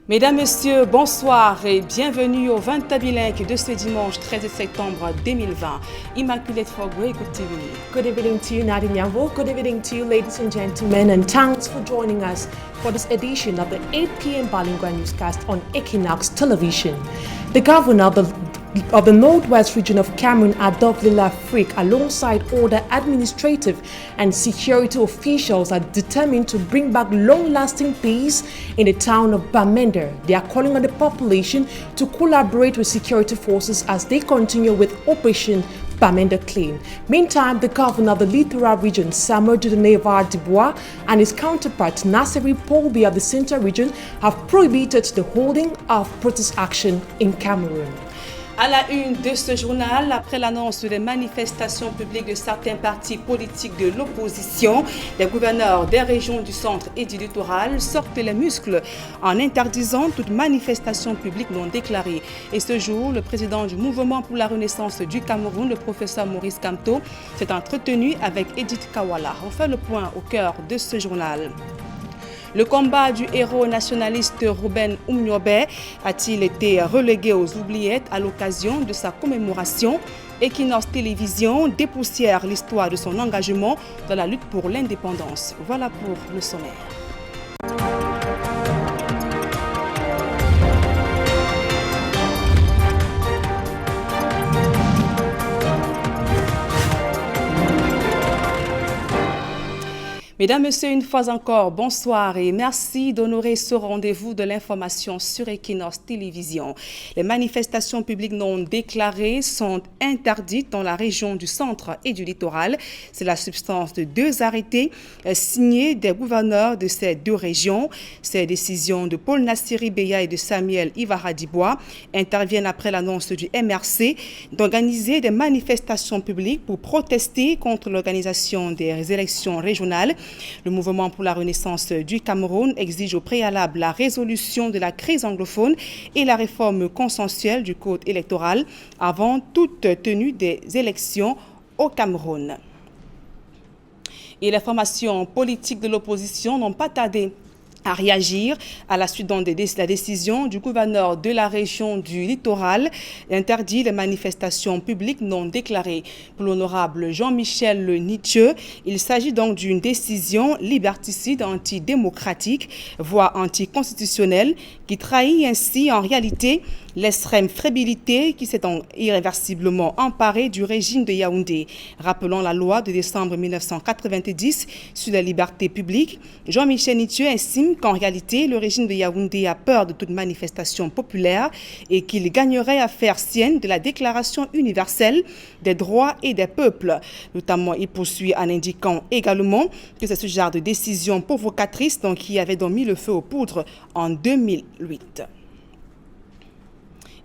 Mesdames, Messieurs, bonsoir et bienvenue au 20 bilingue de ce dimanche 13 septembre 2020. Immaculate Fogwe, good evening. Good evening to you, Nadine Nyambo. Good evening to you, ladies and gentlemen, and thanks for joining us for this edition of the 8 p.m. Bilingual newscast on Equinox Television. The governor of the Northwest region of Cameroon, Adolphe Frick, alongside other administrative and security officials, are determined to bring back long-lasting peace in the town of Bamenda. They are calling on the population to collaborate with security forces as they continue with Operation Bamenda Clean. Meantime, the governor of the Littoral region, Samuel Dudenevar Dubois, and his counterpart, Nasseri Polbi of the Central region, have prohibited the holding of protest action in Cameroon. À la une de ce journal, après l'annonce des manifestations publiques de certains partis politiques de l'opposition, les gouverneurs des régions du centre et du littoral sortent les muscles en interdisant toute manifestation publique non déclarée. Et ce jour, le président du Mouvement pour la Renaissance du Cameroun, le professeur Maurice Kamto, s'est entretenu avec Edith Kawala. On fait le point au cœur de ce journal. Le combat du héros nationaliste Ruben Umniobe a-t-il été relégué aux oubliettes à l'occasion de sa commémoration? Equinox Télévision dépoussière l'histoire de son engagement dans la lutte pour l'indépendance. Voilà pour le sommaire. Mesdames, Messieurs, une fois encore, bonsoir et merci d'honorer ce rendez-vous de l'information sur Equinox Télévision. Les manifestations publiques non déclarées sont interdites dans la région du centre et du littoral. C'est la substance de deux arrêtés signés des gouverneurs de ces deux régions. Ces décisions de Paul Nasseri Beya et de Samuel Ivaradibois interviennent après l'annonce du MRC d'organiser des manifestations publiques pour protester contre l'organisation des élections régionales. Le Mouvement pour la Renaissance du Cameroun exige au préalable la résolution de la crise anglophone et la réforme consensuelle du code électoral avant toute tenue des élections au Cameroun. Et les formations politiques de l'opposition n'ont pas tardé à réagir à la suite de la décision du gouverneur de la région du littoral d'interdire les manifestations publiques non déclarées. Pour l'honorable Jean-Michel Nietzsche, il s'agit donc d'une décision liberticide, antidémocratique, voire anticonstitutionnelle, qui trahit ainsi en réalité l'extrême fébrilité qui s'est irréversiblement emparée du régime de Yaoundé. Rappelons la loi de décembre 1990 sur la liberté publique. Jean-Michel Nietzsche estime qu'en réalité, le régime de Yaoundé a peur de toute manifestation populaire et qu'il gagnerait à faire sienne de la Déclaration universelle des droits et des peuples. Notamment, il poursuit en indiquant également que c'est ce genre de décision provocatrice qui avait mis le feu aux poudres en 2008.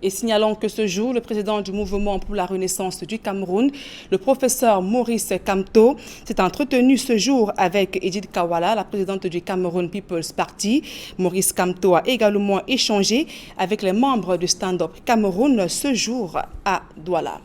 Et signalons que ce jour, le président du Mouvement pour la Renaissance du Cameroun, le professeur Maurice Kamto, s'est entretenu ce jour avec Edith Kawala, la présidente du Cameroun People's Party. Maurice Kamto a également échangé avec les membres du Stand Up Cameroun ce jour à Douala.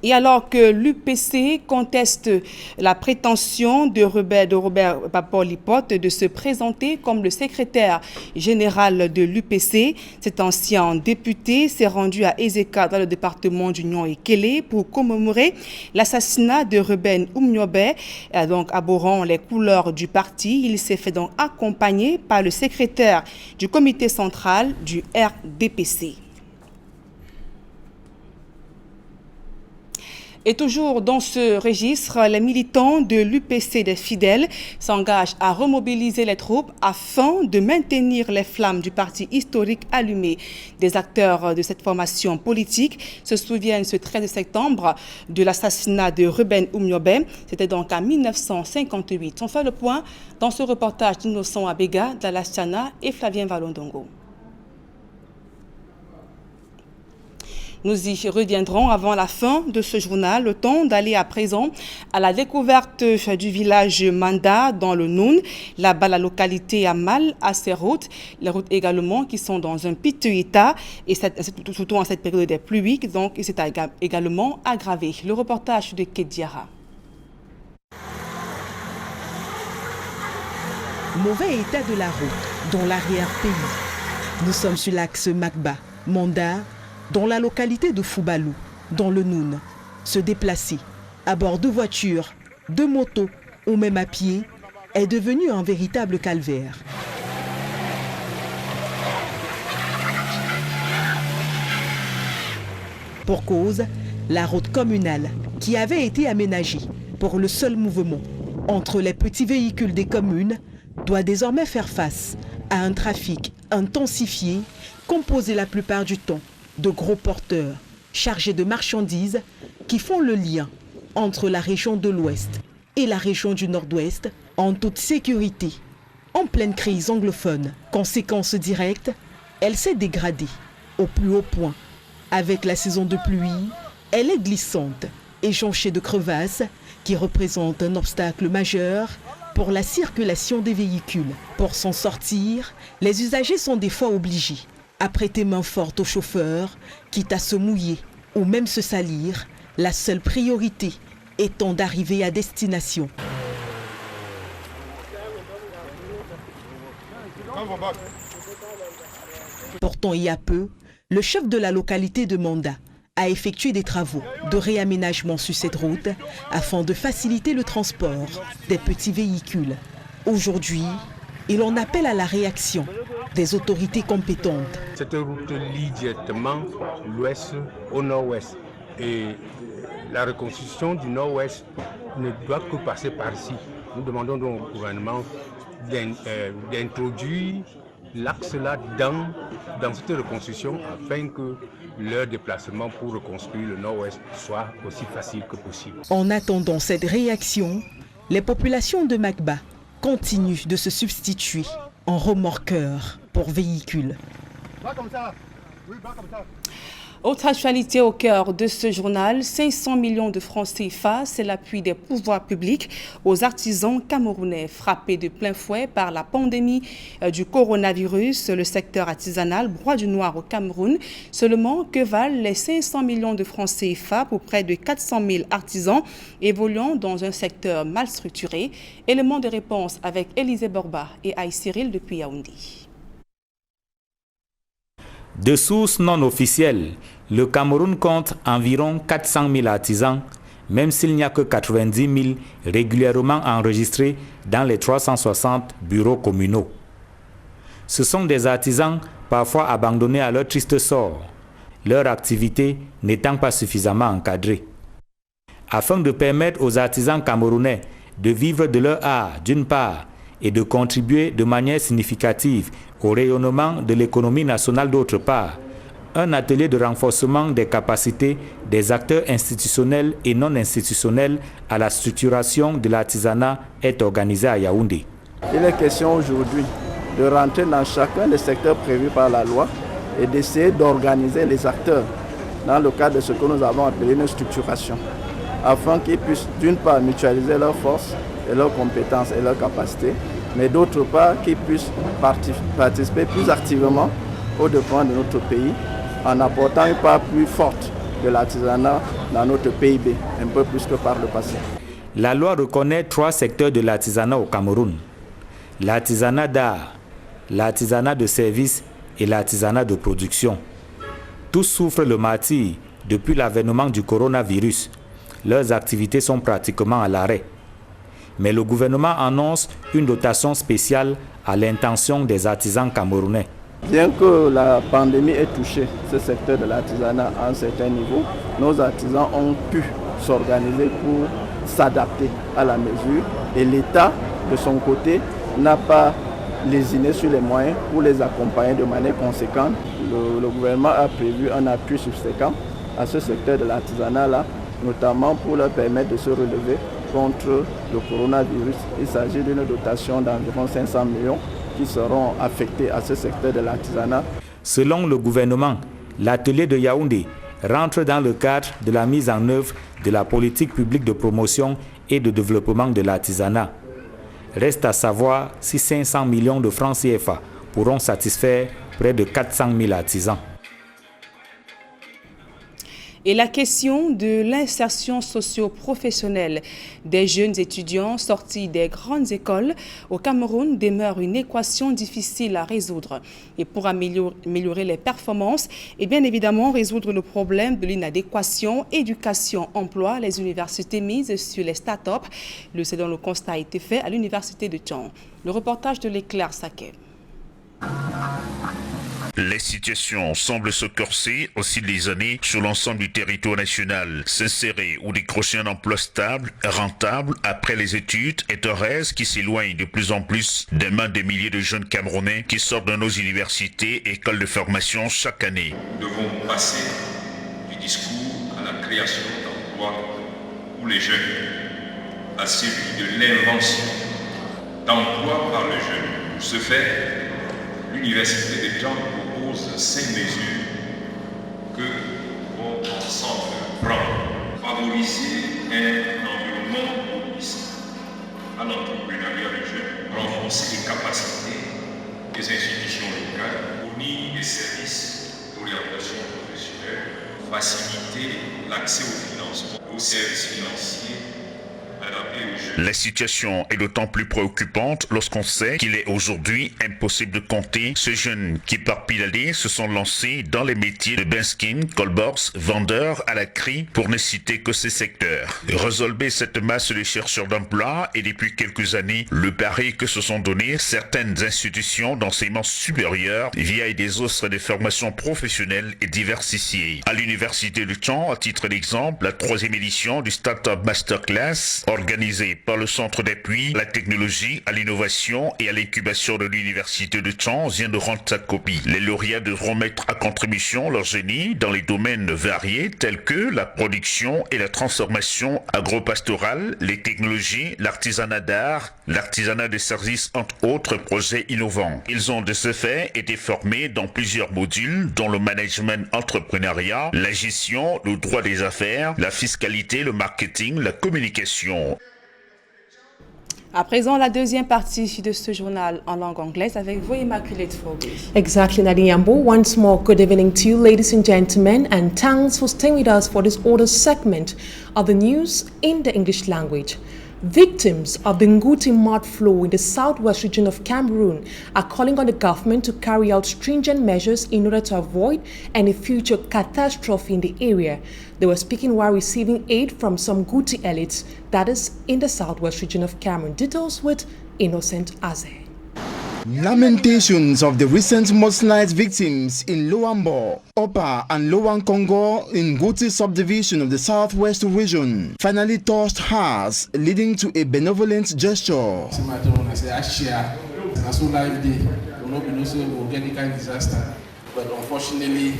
Et alors que l'UPC conteste la prétention de Robert Papor-Lipote de se présenter comme le secrétaire général de l'UPC, cet ancien député s'est rendu à Ezeka dans le département d'Union et Kélé pour commémorer l'assassinat de Ruben Umniobe, donc abhorrant les couleurs du parti. Il s'est fait donc accompagner par le secrétaire du comité central du RDPC. Et toujours dans ce registre, les militants de l'UPC des fidèles s'engagent à remobiliser les troupes afin de maintenir les flammes du parti historique allumées. Des acteurs de cette formation politique se souviennent ce 13 septembre de l'assassinat de Ruben Umniobe. C'était donc en 1958. On fait le point dans ce reportage d'Innocent Abega, Dalastiana et Flavien Valondongo. Nous y reviendrons avant la fin de ce journal. Le temps d'aller à présent à la découverte du village Manda dans le Noun. Là-bas, la localité a mal à ses routes. Les routes également qui sont dans un piteux état et surtout en cette période des pluies. Donc, il s'est également aggravé. Le reportage de Kediara. Mauvais état de la route dans l'arrière-pays. Nous sommes sur l'axe Makba-Manda, dans la localité de Foubalou, dans le Noun. Se déplacer à bord de voitures, de motos ou même à pied est devenu un véritable calvaire. Pour cause, la route communale qui avait été aménagée pour le seul mouvement entre les petits véhicules des communes doit désormais faire face à un trafic intensifié composé la plupart du temps de gros porteurs chargés de marchandises qui font le lien entre la région de l'Ouest et la région du Nord-Ouest en toute sécurité. En pleine crise anglophone, conséquence directe, elle s'est dégradée au plus haut point. Avec la saison de pluie, elle est glissante et jonchée de crevasses qui représentent un obstacle majeur pour la circulation des véhicules. Pour s'en sortir, les usagers sont des fois obligés à prêter main forte aux chauffeurs, quitte à se mouiller ou même se salir, la seule priorité étant d'arriver à destination. Pourtant, il y a peu, le chef de la localité de Manda a effectué des travaux de réaménagement sur cette route afin de faciliter le transport des petits véhicules. Aujourd'hui, il en appelle à la réaction des autorités compétentes. Cette route lie directement l'ouest au nord-ouest et la reconstruction du nord-ouest ne doit que passer par ici. Nous demandons donc au gouvernement d'introduire l'axe-là dans cette reconstruction afin que leur déplacement pour reconstruire le nord-ouest soit aussi facile que possible. En attendant cette réaction, les populations de Makba continuent de se substituer en remorqueurs pour véhicules. Autre actualité au cœur de ce journal, 500 millions de francs CFA, c'est l'appui des pouvoirs publics aux artisans camerounais frappés de plein fouet par la pandémie du coronavirus. Le secteur artisanal broie du noir au Cameroun. Seulement, que valent les 500 millions de francs CFA pour près de 400 000 artisans évoluant dans un secteur mal structuré? Élément de réponse avec Élisée Borba et Aïe Cyril depuis Yaoundé. De sources non officielles, le Cameroun compte environ 400 000 artisans, même s'il n'y a que 90 000 régulièrement enregistrés dans les 360 bureaux communaux. Ce sont des artisans parfois abandonnés à leur triste sort, leur activité n'étant pas suffisamment encadrée. Afin de permettre aux artisans camerounais de vivre de leur art d'une part et de contribuer de manière significative au rayonnement de l'économie nationale d'autre part, un atelier de renforcement des capacités des acteurs institutionnels et non institutionnels à la structuration de l'artisanat est organisé à Yaoundé. Il est question aujourd'hui de rentrer dans chacun des secteurs prévus par la loi et d'essayer d'organiser les acteurs dans le cadre de ce que nous avons appelé une structuration, afin qu'ils puissent d'une part mutualiser leurs forces et leurs compétences et leurs capacités, mais d'autre part qu'ils puissent participer plus activement aux dépens de notre pays en apportant une part plus forte de l'artisanat dans notre PIB, un peu plus que par le passé. La loi reconnaît 3 secteurs de l'artisanat au Cameroun: l'artisanat d'art, l'artisanat de services et l'artisanat de production. Tous souffrent le martyre depuis l'avènement du coronavirus. Leurs activités sont pratiquement à l'arrêt. Mais le gouvernement annonce une dotation spéciale à l'intention des artisans camerounais. Bien que la pandémie ait touché ce secteur de l'artisanat à un certain niveau, nos artisans ont pu s'organiser pour s'adapter à la mesure et l'État, de son côté, n'a pas lésiné sur les moyens pour les accompagner de manière conséquente. Le gouvernement a prévu un appui subséquent à ce secteur de l'artisanat-là, notamment pour leur permettre de se relever contre le coronavirus. Il s'agit d'une dotation d'environ 500 millions qui seront affectés à ce secteur de l'artisanat. Selon le gouvernement, l'atelier de Yaoundé rentre dans le cadre de la mise en œuvre de la politique publique de promotion et de développement de l'artisanat. Reste à savoir si 500 millions de francs CFA pourront satisfaire près de 400 000 artisans. Et la question de l'insertion socio-professionnelle des jeunes étudiants sortis des grandes écoles au Cameroun demeure une équation difficile à résoudre. Et pour améliorer les performances et bien évidemment résoudre le problème de l'inadéquation éducation-emploi, les universités misent sur les start-up. C'est dont le constat a été fait à l'université de Thion. Le reportage de l'Éclair Saké. Les situations semblent se corser au fil des années sur l'ensemble du territoire national. S'insérer ou décrocher un emploi stable, rentable après les études est un rêve qui s'éloigne de plus en plus des mains des milliers de jeunes Camerounais qui sortent de nos universités et écoles de formation chaque année. Nous devons passer du discours à la création d'emplois pour les jeunes, à celui de l'invention d'emplois par le jeune. Pour ce faire, l'Université de Thion propose 5 mesures que votre ensemble prend. Favoriser un environnement propice à l'entrepreneuriat des jeunes, renforcer les capacités des institutions locales, fournir des services d'orientation professionnelle, faciliter l'accès au financement, aux services financiers. La situation est d'autant plus préoccupante lorsqu'on sait qu'il est aujourd'hui impossible de compter ces jeunes qui par pile d'années se sont lancés dans les métiers de Benskin, Colborz, vendeurs à la crie pour ne citer que ces secteurs. Résolver cette masse de chercheurs d'emploi et depuis quelques années le pari que se sont donnés certaines institutions d'enseignement supérieur via des offres de formation professionnelle et diversifiées. À l'université de Thion, à titre d'exemple, la 3e édition du Startup Masterclass organisé par le Centre d'appui à la technologie, à l'innovation et à l'incubation de l'Université de Thion vient de rendre sa copie. Les lauréats devront mettre à contribution leur génie dans les domaines variés tels que la production et la transformation agro-pastorale, les technologies, l'artisanat d'art, l'artisanat des services, entre autres projets innovants. Ils ont de ce fait été formés dans plusieurs modules dont le management entrepreneuriat, la gestion, le droit des affaires, la fiscalité, le marketing, la communication. À présent, la deuxième partie de ce journal en langue anglaise avec vous, Immaculate Phobie. Exactly, Nadiyambo. Once more, good evening to you, ladies and gentlemen, and thanks for staying with us for this other segment of the news in the English language. Victims of the Nguti mud flow in the southwest region of Cameroon are calling on the government to carry out stringent measures in order to avoid any future catastrophe in the area. They were speaking while receiving aid from some Nguti elites, that is, in the southwest region of Cameroon. Details with Innocent Aze. Lamentations of the recent mudslide victims in Loambo, Upper and Lower Congo in Nguti subdivision of the southwest region finally touched hearts, leading to a benevolent gesture. But unfortunately,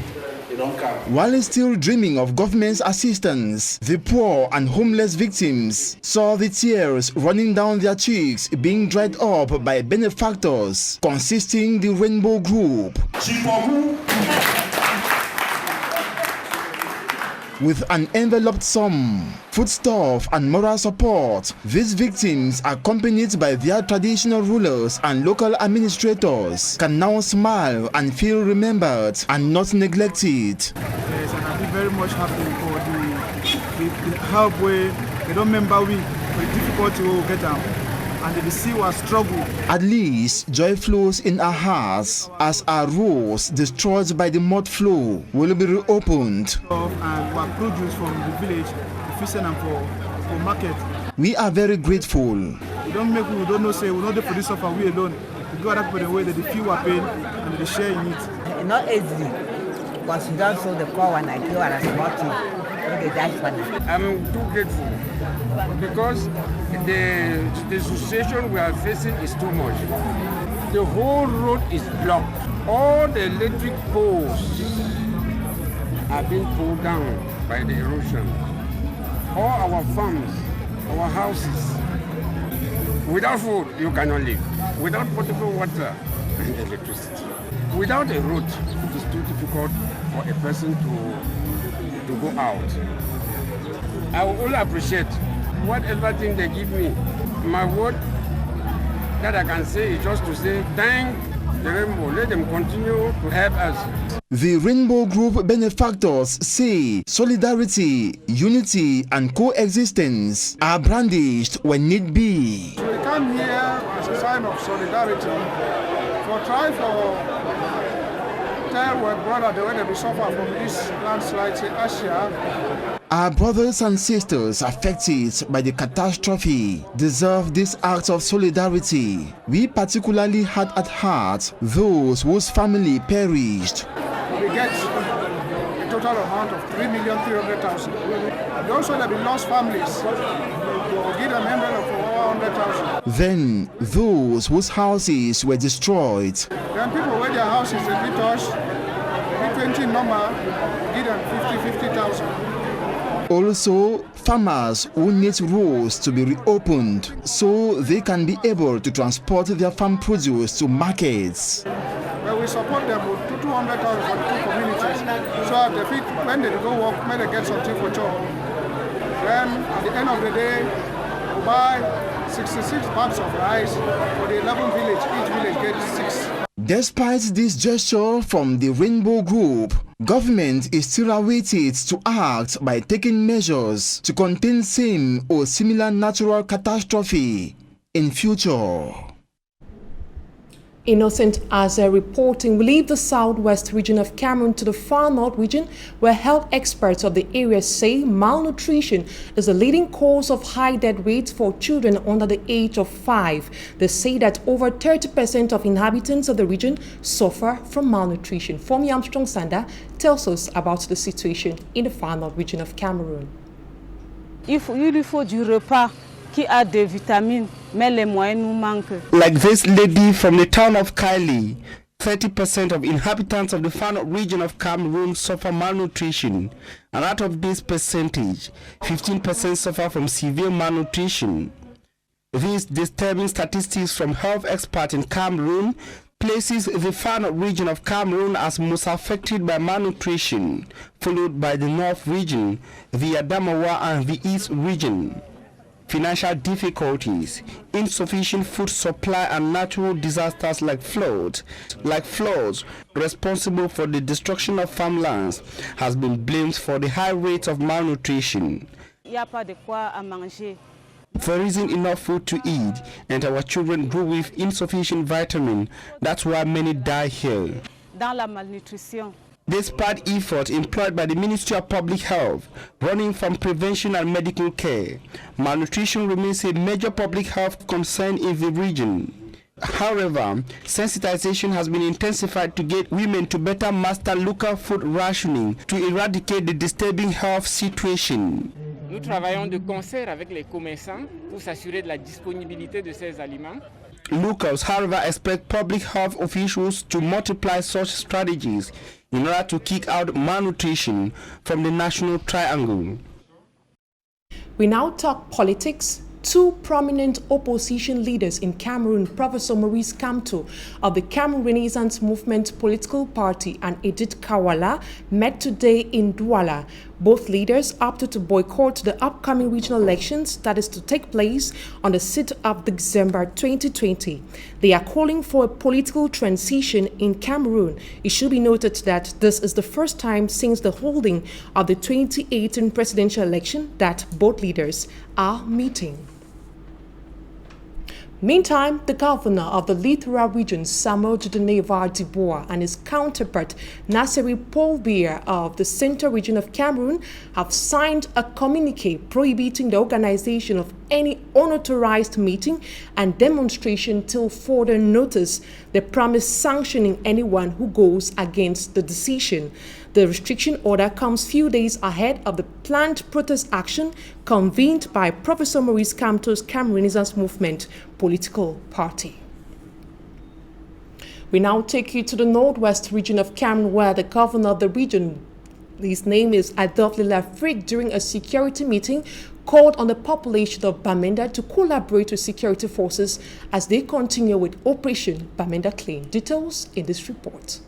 they don't come. While still dreaming of government's assistance, the poor and homeless victims saw the tears running down their cheeks being dried up by benefactors consisting the Rainbow Group. With an enveloped sum, foodstuff and moral support, these victims, accompanied by their traditional rulers and local administrators, can now smile and feel remembered and not neglected. Yes, and I'm very much happy for the help where they don't remember we, for the difficulty we will get down. And they see our struggle. At least joy flows in our hearts as our roads destroyed by the mud flow will be reopened. And our produce from the village, the fishing and for market. We are very grateful. We don't know say we don't do for this suffer we alone. We go out for the way that they feel our pain and they share in it. Not easily, because we don't show the core when I go and I support you. I'm too grateful because the situation we are facing is too much. The whole road is blocked. All the electric poles are being pulled down by the erosion. All our farms, our houses. Without food, you cannot live. Without potable water and electricity. Without a road, it is too difficult for a person to go out. I will only appreciate whatever thing they give me. My word that I can say is just to say thank the Rainbow. Let them continue to help us. The Rainbow Group benefactors say solidarity, unity, and coexistence are brandished when need be. So we come here as a sign of solidarity for try for tell our brother the way they suffer from this landslide in Asia. Our brothers and sisters affected by the catastrophe deserve this act of solidarity. We particularly had at heart those whose family perished. We get a total amount of 3,300,000. And also there have been lost families. We give them envelope for 100,000. Then those whose houses were destroyed. Then people where their houses have been touched, maybe 20 number, give them 50,000. Also, farmers who need roads to be reopened so they can be able to transport their farm produce to markets. Well, we support them with 200,000 for the two communities. So at the fit, when they go work, when they get something for job. Then at the end of the day, we buy 66 bags of rice for the 11 villages. Each village gets 6. Despite this gesture from the Rainbow Group, government is still awaited to act by taking measures to contain same or similar natural catastrophe in future. Innocent Azer reporting, we leave the southwest region of Cameroon to the far north region, where health experts of the area say malnutrition is the leading cause of high death rates for children under the age of 5. They say that over 30% of inhabitants of the region suffer from malnutrition. Fomi Armstrong Sanda tells us about the situation in the far north region of Cameroon. Il lui faut du repas qui a des vitamines, mais les moyens nous manquent. Like this lady from the town of Kaili, 30% of inhabitants of the far north region of Cameroon suffer malnutrition, and out of this percentage, 15% suffer from severe malnutrition. These disturbing statistics from health experts in Cameroon places the far north region of Cameroon as most affected by malnutrition, followed by the north region, the Adamawa and the east region. Financial difficulties, insufficient food supply, and natural disasters like floods responsible for the destruction of farmlands has been blamed for the high rates of malnutrition. There isn't enough food to eat, and our children grow with insufficient vitamin. That's why many die here. Despite efforts employed by the Ministry of Public Health, running from prevention and medical care, malnutrition remains a major public health concern in the region. However, sensitization has been intensified to get women to better master local food rationing to eradicate the disturbing health situation. Nous travaillons de concert avec les commerçants pour s'assurer de la disponibilité de ces aliments. Locals, however, expect public health officials to multiply such strategies in order to kick out malnutrition from the national triangle. We now talk politics. Two prominent opposition leaders in Cameroon, Professor Maurice Kamto of the Cameroon Renaissance Movement political party and Edith Kawala, met today in Douala. Both leaders opted to boycott the upcoming regional elections that is to take place on the 6th of December 2020. They are calling for a political transition in Cameroon. It should be noted that this is the first time since the holding of the 2018 presidential election that both leaders are meeting. Meantime, the governor of the Lithura region, Samuel Judenevar Dibois, and his counterpart, Nasseri Paul-Bier of the Central region of Cameroon, have signed a communique prohibiting the organization of any unauthorized meeting and demonstration till further notice. They promise sanctioning anyone who goes against the decision. The restriction order comes few days ahead of the planned protest action convened by Professor Maurice Kamto's Cameroon Renaissance Movement political party. We now take you to the northwest region of Cameroon, where the governor of the region, his name is Adolphe Lafrique, during a security meeting called on the population of Bamenda to collaborate with security forces as they continue with Operation Bamenda Clean. Details in this report.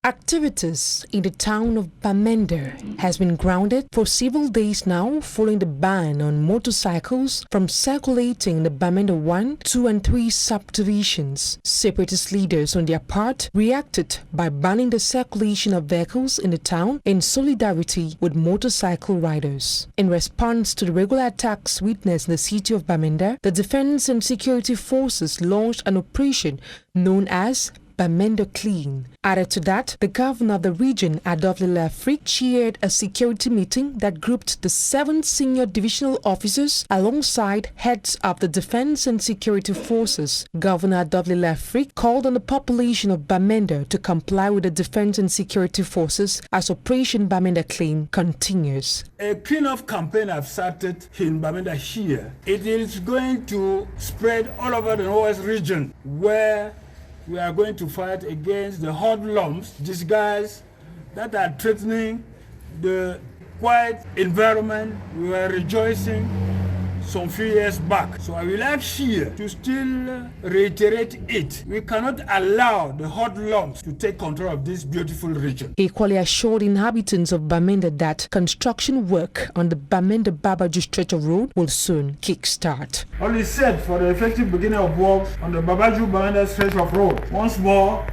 Activities in the town of Bamenda has been grounded for several days now following the ban on motorcycles from circulating in the Bamenda 1, 2 and 3 subdivisions. Separatist leaders on their part reacted by banning the circulation of vehicles in the town in solidarity with motorcycle riders. In response to the regular attacks witnessed in the city of Bamenda, the Defense and Security Forces launched an operation known as Bamenda Clean. Added to that, the governor of the region, Adolphe Lafrique, chaired a security meeting that grouped the 7 senior divisional officers alongside heads of the Defense and Security Forces. Governor Adolphe Lafrique called on the population of Bamenda to comply with the Defense and Security Forces as Operation Bamenda Clean continues. A clean-up campaign I've started in Bamenda here. It is going to spread all over the Northwest region where we are going to fight against the hoodlums, these guys that are threatening the quiet environment we were rejoicing some few years back. So I will like here to still reiterate it. We cannot allow the hoodlums to take control of this beautiful region. Equally assured inhabitants of Bamenda that construction work on the Bamenda-Babaju stretch of road will soon kickstart. All is set for the effective beginning of works on the Babaju-Bamenda stretch of road. Once more,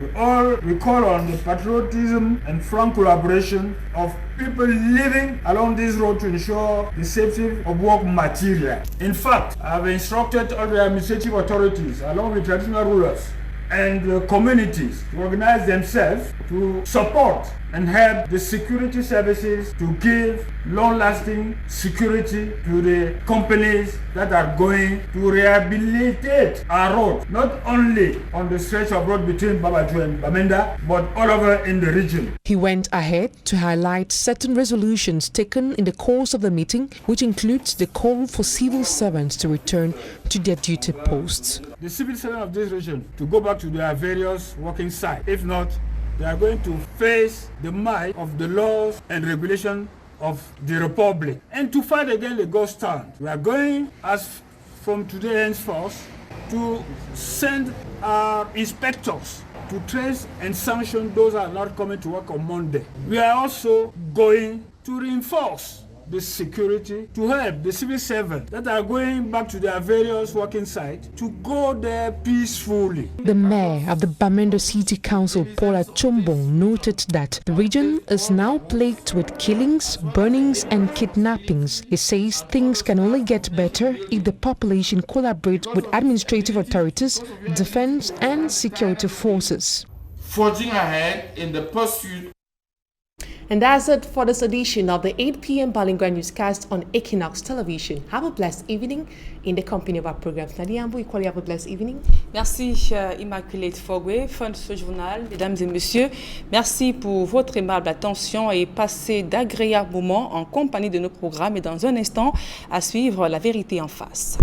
we call on the patriotism and frank collaboration of people living along this road to ensure the safety of work material. In fact, I have instructed all the administrative authorities along with traditional rulers and the communities to organize themselves to support and help the security services to give long-lasting security to the companies that are going to rehabilitate our road, not only on the stretch of road between Babaju and Bamenda, but all over in the region. He went ahead to highlight certain resolutions taken in the course of the meeting, which includes the call for civil servants to return to their duty posts. The civil servants of this region to go back to their various working sites. If not, they are going to face the might of the laws and regulations of the Republic and to fight against the ghost town. We are going, as from today henceforth, to send our inspectors to trace and sanction those who are not coming to work on Monday. We are also going to reinforce the security to help the civil servants that are going back to their various working sites to go there peacefully. The mayor of the Bamenda City Council, Paula Chombong, noted that the region is now plagued with killings, burnings and kidnappings. He says things can only get better if the population collaborates with administrative authorities, defense and security forces. Forging ahead in the pursuit. And that's it for this edition of the 8 p.m. Bilingual Newscast on Equinox Television. Have a blessed evening in the company of our programs. Nadia Ambou, equally have a blessed evening. Merci Immaculée Fogwe. Fin de ce journal, mesdames et messieurs. Merci pour votre aimable attention et passez d'agréables moments en compagnie de nos programmes. Et dans un instant, à suivre La Vérité en face.